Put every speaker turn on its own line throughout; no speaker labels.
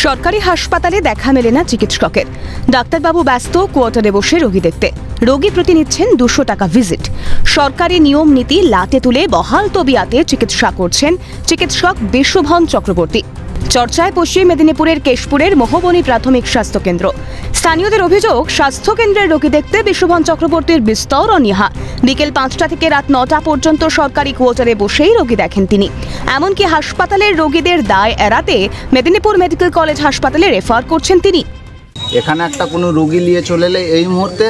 সরকারি হাসপাতালে দেখা মেলে না চিকিৎসকের। ডাক্তারবাবু ব্যস্ত কোয়ার্টারে বসে রোগী দেখতে। রোগী প্রতি নিচ্ছেন 200 টাকা ভিজিট। সরকারি নিয়ম নীতি লাটে তুলে বহাল তবিয়াতে চিকিৎসা করছেন চিকিৎসক বিশ্বভন চক্রবর্তী। চর্চায় পশ্চিম মেদিনীপুরের কেশপুরের মোহবনী প্রাথমিক স্বাস্থ্য কেন্দ্র। স্থানীয়দের অভিযোগ, স্বাস্থ্য কেন্দ্রের রোগী দেখতে বিশ্বভন চক্রবর্তীর বিস্তর অনীহা। বিকেল 5টা থেকে রাত 9টা পর্যন্ত সরকারি কোয়ার্টারে বসেই রোগী দেখেন তিনি। এমনকি হাসপাতালের রোগীদের দায় এড়াতে মেদিনীপুর মেডিকেল কলেজ হাসপাতালে রেফার করছেন তিনি।
এখানে একটা কোনো রোগী নিয়ে চলে এলে এই মুহূর্তে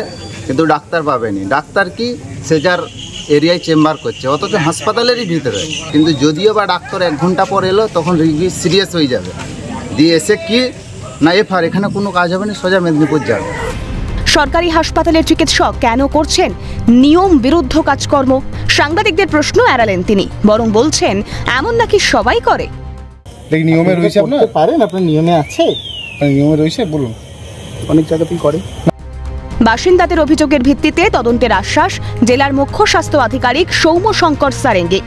কিন্তু ডাক্তার পাবেনি। ডাক্তার কি সে যার এরিয়ায় চেম্বার করছে, অথচ হাসপাতালেরই ভিতরে। কিন্তু যদিও বা ডাক্তার 1 ঘন্টা পর এলো, তখন রোগী সিরিয়াস হয়ে যাবে, দিয়ে এসে কি না এফআর, এখানে কোনো কাজ হবে না, সোজা মেদিনীপুর যাবে।
সরকারি হাসপাতালের চিকিৎসক কেন করছেন নিয়ম বিরুদ্ধ কাজকর্ম? সাংবাদিকদের প্রশ্ন এড়ালেন তিনি, বরং বলছেন এমন নাকি সবাই করে।
নিয়মে রয়েছে, আপনার
পারেন, আপনার নিয়মে আছে,
নিয়মে রয়েছে, বলুন।
অনেক জায়গাতেই করে।
বাসিন্দাদের অভিযোগের ভিত্তিতে তদন্তের আশ্বাস জেলার মুখ্য স্বাস্থ্য আধিকারিক সৌম্য শঙ্কর সারেঙ্গি।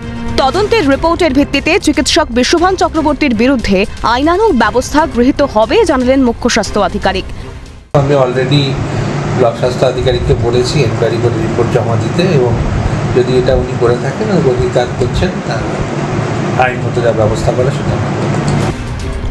তদন্তের রিপোর্টের ভিত্তিতে চিকিৎসক বিশ্বভন চক্রবর্তীর বিরুদ্ধে আইনানুগ ব্যবস্থা গৃহীত হবে জানালেন মুখ্য স্বাস্থ্য আধিকারিক।
আমি অলরেডি ব্লক স্বাস্থ্য আধিকারিককে বলেছি এনকোয়ারি করে রিপোর্ট জমা দিতে, এবং যদি এটা উনি করে থাকেন অধিকার করছেন, তার আইনগত যা ব্যবস্থা করে সেটা।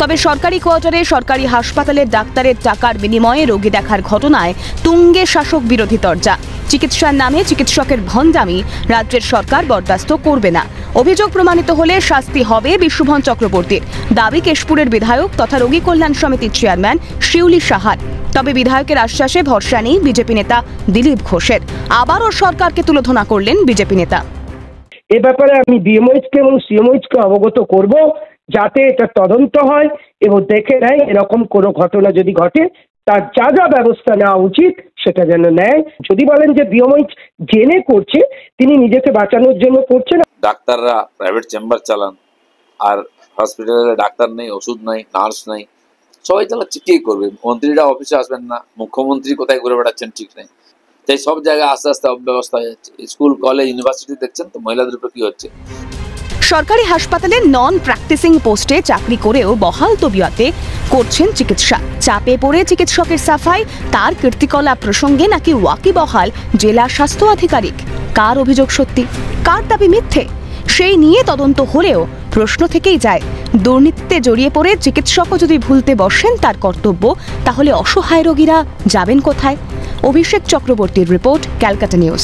তবে সরকারি কোয়ার্টারে সরকারি হাসপাতালের ডাক্তারের টাকার বিনিময়ে রোগী দেখার ঘটনায় তুঙ্গে শাসক বিরোধী তরজা। চিকিৎসার নামে চিকিৎসকের ভণ্ডামি রাজ্যের সরকার বরদাস্ত করবে না। অভিযোগ প্রমাণিত হলে শাস্তি হবে বিশ্বভন চক্রবর্তীর, দাবি কেশপুরের বিধায়ক তথা রোগী কল্যাণ সমিতির চেয়ারম্যান শিউলি সাহার। তবে বিধায়কের আশ্বাসে ভরসা নেই বিজেপি নেতা দিলীপ ঘোষের। আবারও সরকারকে তুলোধনা করলেন বিজেপি নেতা।
এ ব্যাপারে আমি বিএমওইচকে এবং সিএমওইচকে অবগত করব, যাতে এটা তদন্ত হয় এবং দেখে নেয় এরকম কোনো ঘটনা যদি ঘটে তার যা যা ব্যবস্থা নেওয়া উচিত সেটা যেন নেয়। যদি বলেন যে বিএমওইচ জেনে করছে, তিনি নিজেকে বাঁচানোর জন্য করছেন।
ডাক্তাররা প্রাইভেট চেম্বার চালান, আর হসপিটালে ডাক্তার নেই, ওষুধ নেই, নার্স নেই, সবাই চালাচ্ছে, কে করবে? মন্ত্রীরা অফিসে আসবেন না, মুখ্যমন্ত্রী কোথায় ঘুরে বেড়াচ্ছেন ঠিক নেই। তাই সব জায়গায় আস্তে আস্তে অব্যবস্থা হয়ে যাচ্ছে। স্কুল, কলেজ, ইউনিভার্সিটি দেখছেন তো মহিলাদের উপর কি হচ্ছে।
সরকারি হাসপাতালে নন প্র্যাকটিসিং পোস্টে চাকরি করেও বহাল তবিয়তে করছেন চিকিৎসা। চাপে পড়ে চিকিৎসকের সাফাই, তার কীর্তিকলাপ প্রসঙ্গে নাকি ওয়াকিবহাল জেলা স্বাস্থ্য আধিকারিক। কার অভিযোগ সত্যি, কার দাবি মিথ্যে, সেই নিয়ে তদন্ত হলেও প্রশ্ন থেকেই যায়। দুর্নীতিতে জড়িয়ে পড়ে চিকিৎসকও যদি ভুলতে বসেন তার কর্তব্য, তাহলে অসহায় রোগীরা যাবেন কোথায়? অভিষেক চক্রবর্তীর রিপোর্ট, ক্যালকাটা নিউজ।